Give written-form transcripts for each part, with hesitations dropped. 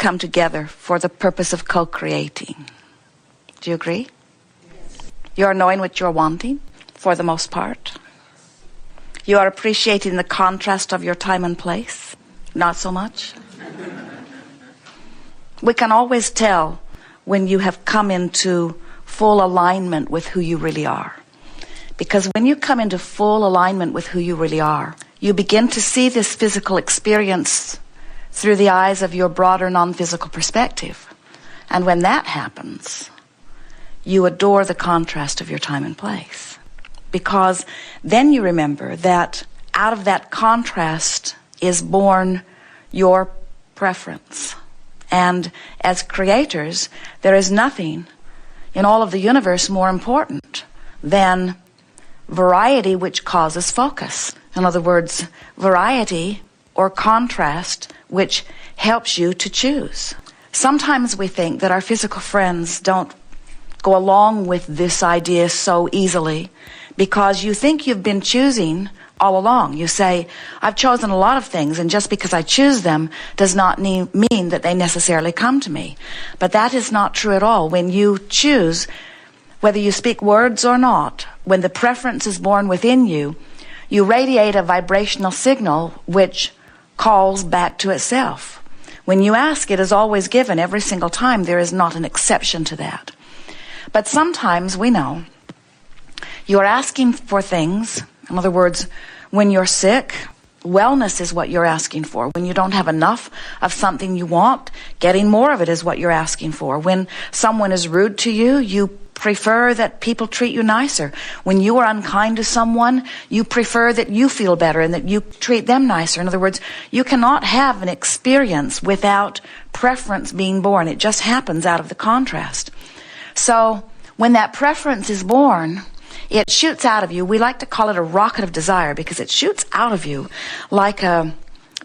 come together for the purpose of co-creating. Do you agree? You are knowing what you're wanting, for the most part. You are appreciating the contrast of your time and place. Not so much. We can always tell when you have come into full alignment with who you really are. Because when you come into full alignment with who you really are, you begin to see this physical experience through the eyes of your broader non-physical perspective. And when that happens, you adore the contrast of your time and place. Because then you remember that out of that contrast is born your preference. And as creators, there is nothing in all of the universe more important than variety, which causes focus. In other words, variety or contrast, which helps you to choose. Sometimes we think that our physical friends don't go along with this idea so easily because you think you've been choosing all along. You say, I've chosen a lot of things, and just because I choose them does not mean that they necessarily come to me. But that is not true at all. When you choose, whether you speak words or not, when the preference is born within you, you radiate a vibrational signal which calls back to itself. When you ask, it is always given every single time. There is not an exception to that. But sometimes we know you're asking for things. In other words, when you're sick, wellness is what you're asking for. When you don't have enough of something you want, getting more of it is what you're asking for. When someone is rude to you, you prefer that people treat you nicer. When you are unkind to someone, you prefer that you feel better and that you treat them nicer. In other words, you cannot have an experience without preference being born. It just happens out of the contrast. So when that preference is born, it shoots out of you. We like to call it a rocket of desire because it shoots out of you like a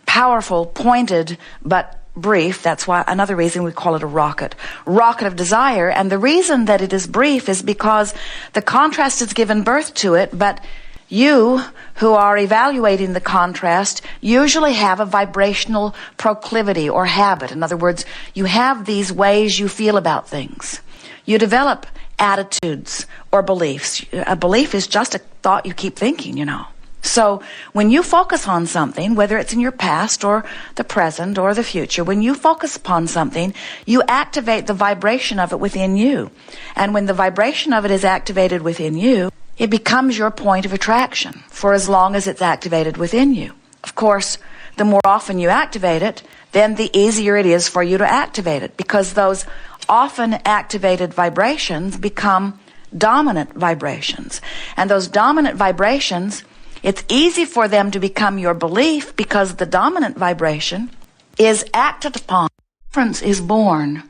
powerful, pointed, but brief. That's why another reason we call it a rocket of desire. And the reason that it is brief is because the contrast has given birth to it, but you who are evaluating the contrast usually have a vibrational proclivity or habit. In other words, you have these ways you feel about things. You develop attitudes or beliefs. A belief is just a thought you keep thinking, you know. So when you focus on something, whether it's in your past or the present or the future, when you focus upon something, you activate the vibration of it within you. And when the vibration of it is activated within you, it becomes your point of attraction for as long as it's activated within you. Of course, the more often you activate it, then the easier it is for you to activate it, because those often activated vibrations become dominant vibrations. And those dominant vibrations, it's easy for them to become your belief because the dominant vibration is acted upon. Difference is born.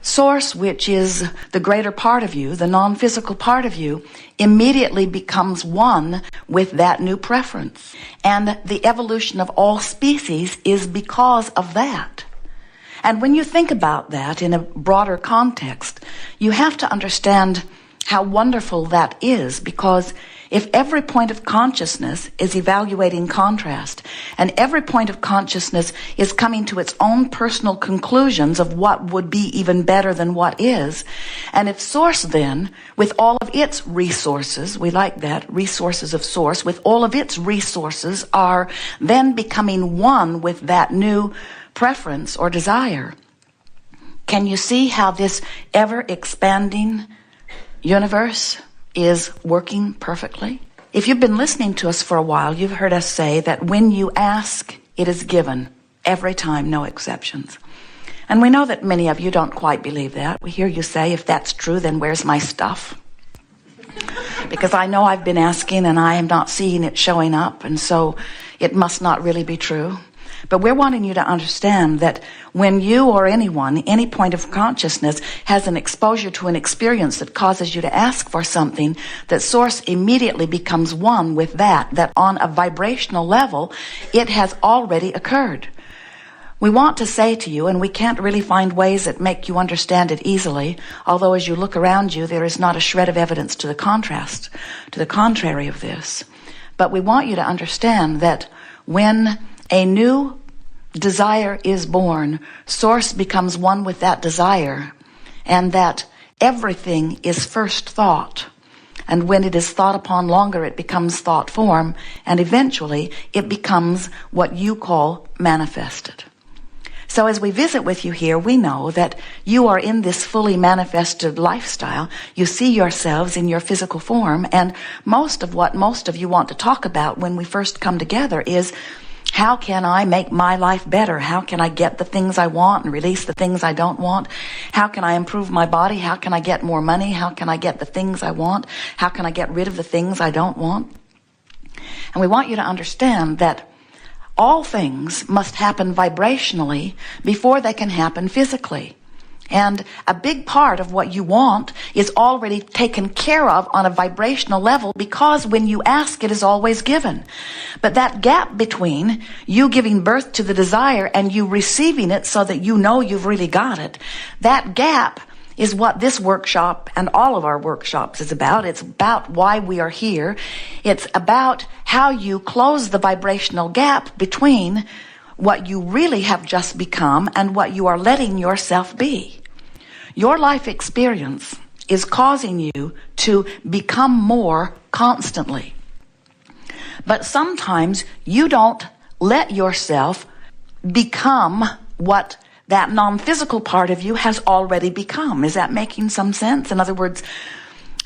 Source, which is the greater part of you, the non-physical part of you, immediately becomes one with that new preference. And the evolution of all species is because of that. And when you think about that in a broader context, you have to understand how wonderful that is, because if every point of consciousness is evaluating contrast, and every point of consciousness is coming to its own personal conclusions of what would be even better than what is, and if Source then, with all of its resources, we like that, resources of Source, with all of its resources are then becoming one with that new preference or desire, can you see how this ever-expanding universe is working perfectly? If you've been listening to us for a while, you've heard us say that when you ask, it is given. Every time, no exceptions. And we know that many of you don't quite believe that. We hear you say, if that's true, then where's my stuff? Because I know I've been asking and I am not seeing it showing up, and so it must not really be true. But we're wanting you to understand that when you or anyone, any point of consciousness, has an exposure to an experience that causes you to ask for something, that Source immediately becomes one with that on a vibrational level, it has already occurred. We want to say to you, and we can't really find ways that make you understand it easily, although as you look around you, there is not a shred of evidence to the contrary of this. But we want you to understand that when a new desire is born, source becomes one with that desire, and that everything is first thought. And when it is thought upon longer, it becomes thought form, and eventually it becomes what you call manifested. So as we visit with you here, we know that you are in this fully manifested lifestyle. You see yourselves in your physical form, and most of what most of you want to talk about when we first come together is, how can I make my life better? How can I get the things I want and release the things I don't want? How can I improve my body? How can I get more money? How can I get the things I want? How can I get rid of the things I don't want? And we want you to understand that all things must happen vibrationally before they can happen physically. And a big part of what you want is already taken care of on a vibrational level, because when you ask, it is always given. But that gap between you giving birth to the desire and you receiving it so that you know you've really got it, that gap is what this workshop and all of our workshops is about. It's about why we are here. It's about how you close the vibrational gap between what you really have just become and what you are letting yourself be. Your life experience is causing you to become more constantly. But sometimes you don't let yourself become what that non-physical part of you has already become. Is that making some sense? In other words,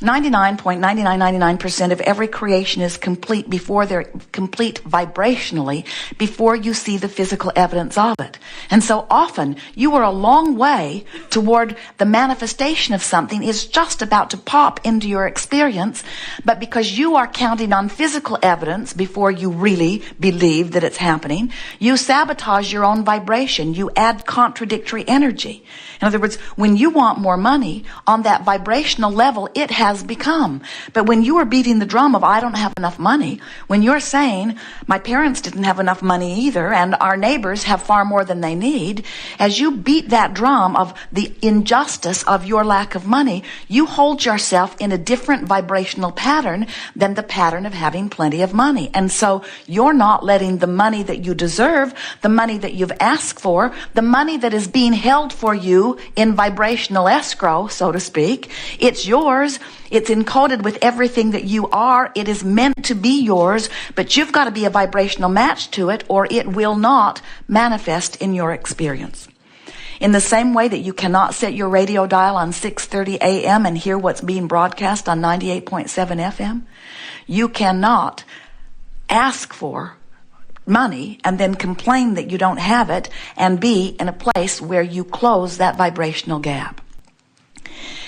99.9999% of every creation is complete before they're complete vibrationally, before you see the physical evidence of it. And so often you are a long way toward the manifestation of something is just about to pop into your experience, but because you are counting on physical evidence before you really believe that it's happening, you sabotage your own vibration. You add contradictory energy. In other words, when you want more money, on that vibrational level, it has become. But when you are beating the drum of, I don't have enough money, when you're saying, my parents didn't have enough money either, and our neighbors have far more than they need, as you beat that drum of the injustice of your lack of money, you hold yourself in a different vibrational pattern than the pattern of having plenty of money. And so you're not letting the money that you deserve, the money that you've asked for, the money that is being held for you in vibrational escrow, so to speak, it's yours. It's encoded with everything that you are. It is meant to be yours, but you've got to be a vibrational match to it, or it will not manifest in your experience. In the same way that you cannot set your radio dial on 6:30 a.m. and hear what's being broadcast on 98.7 FM, you cannot ask for money and then complain that you don't have it and be in a place where you close that vibrational gap.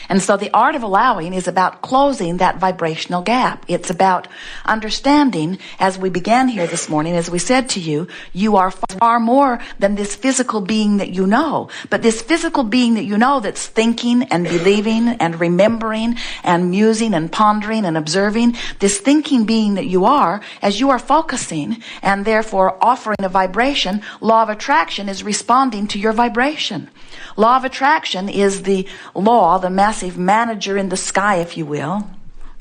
And so the art of allowing is about closing that vibrational gap. It's about understanding, as we began here this morning, as we said to you, you are far more than this physical being that you know. But this physical being that you know that's thinking and believing and remembering and musing and pondering and observing, this thinking being that you are, as you are focusing and therefore offering a vibration, law of attraction is responding to your vibration. Law of attraction is the law, the massive manager in the sky, if you will.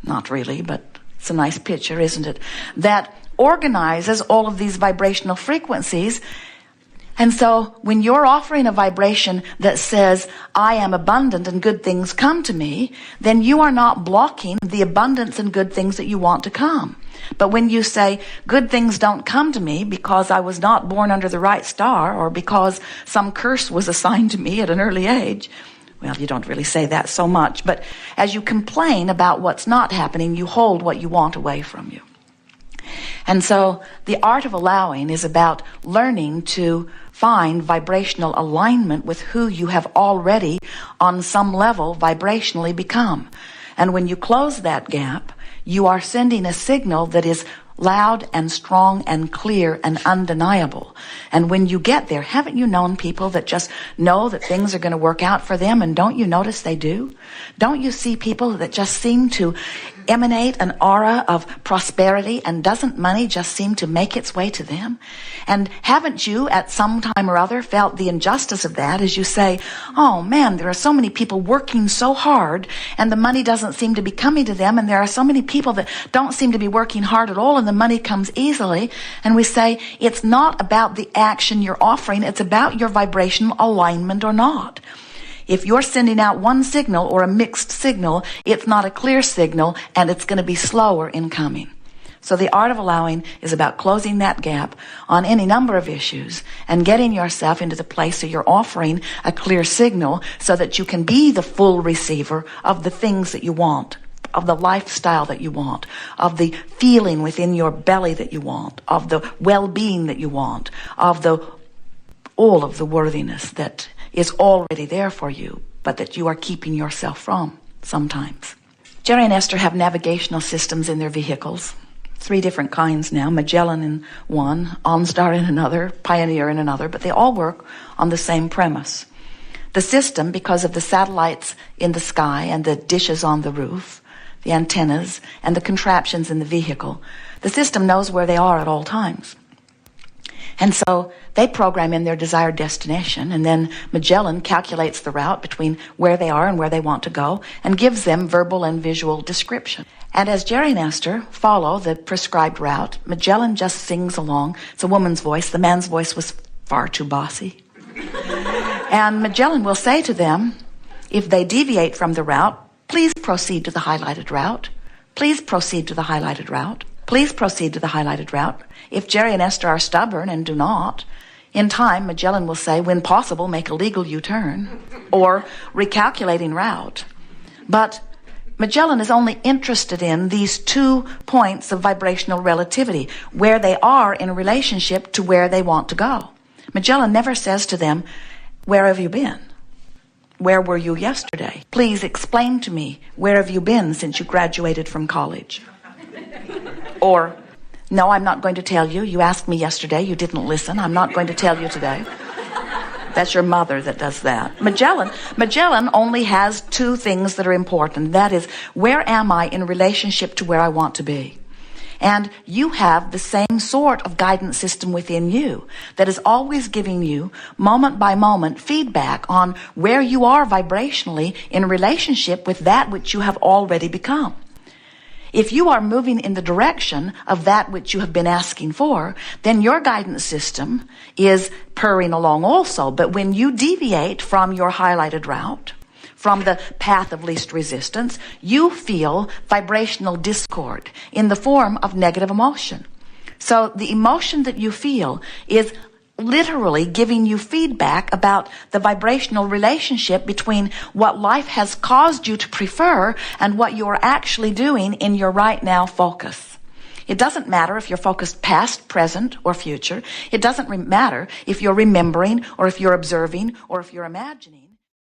Not really, but it's a nice picture, isn't it? That organizes all of these vibrational frequencies. And so when you're offering a vibration that says, I am abundant and good things come to me, then you are not blocking the abundance and good things that you want to come. But when you say, good things don't come to me because I was not born under the right star, or because some curse was assigned to me at an early age, well, you don't really say that so much, but as you complain about what's not happening, you hold what you want away from you. And so the art of allowing is about learning to find vibrational alignment with who you have already, on some level, vibrationally become. And when you close that gap, you are sending a signal that is loud and strong and clear and undeniable. And when you get there, haven't you known people that just know that things are going to work out for them, and don't you notice they do? Don't you see people that just seem to emanate an aura of prosperity, and doesn't money just seem to make its way to them? And haven't you at some time or other felt the injustice of that as you say, oh man, there are so many people working so hard and the money doesn't seem to be coming to them, and there are so many people that don't seem to be working hard at all and the money comes easily. And we say, it's not about the action you're offering, it's about your vibrational alignment or not. If you're sending out one signal or a mixed signal, it's not a clear signal and it's going to be slower in coming. So the art of allowing is about closing that gap on any number of issues and getting yourself into the place where you're offering a clear signal so that you can be the full receiver of the things that you want, of the lifestyle that you want, of the feeling within your belly that you want, of the well-being that you want, of all of the worthiness that is already there for you, but that you are keeping yourself from sometimes. Jerry and Esther have navigational systems in their vehicles. 3 different kinds now, Magellan in one, OnStar in another, Pioneer in another, but they all work on the same premise. The system, because of the satellites in the sky and the dishes on the roof, the antennas and the contraptions in the vehicle, the system knows where they are at all times. And so they program in their desired destination, and then Magellan calculates the route between where they are and where they want to go and gives them verbal and visual description. And as Jerry and Esther follow the prescribed route, Magellan just sings along. It's a woman's voice. The man's voice was far too bossy. And Magellan will say to them, if they deviate from the route, please proceed to the highlighted route. Please proceed to the highlighted route. Please proceed to the highlighted route. If Jerry and Esther are stubborn and do not, in time, Magellan will say, when possible, make a legal U-turn or recalculating route. But Magellan is only interested in these 2 points of vibrational relativity, where they are in relationship to where they want to go. Magellan never says to them, where have you been? Where were you yesterday? Please explain to me, where have you been since you graduated from college? Or, no, I'm not going to tell you. You asked me yesterday. You didn't listen. I'm not going to tell you today. That's your mother that does that. Magellan only has 2 things that are important. That is, where am I in relationship to where I want to be? And you have the same sort of guidance system within you that is always giving you, moment by moment, feedback on where you are vibrationally in relationship with that which you have already become. If you are moving in the direction of that which you have been asking for, then your guidance system is purring along also. But when you deviate from your highlighted route, from the path of least resistance, you feel vibrational discord in the form of negative emotion. So the emotion that you feel is literally giving you feedback about the vibrational relationship between what life has caused you to prefer and what you are actually doing in your right now focus. It doesn't matter if you're focused past, present, or future. It doesn't matter if you're remembering or if you're observing or if you're imagining.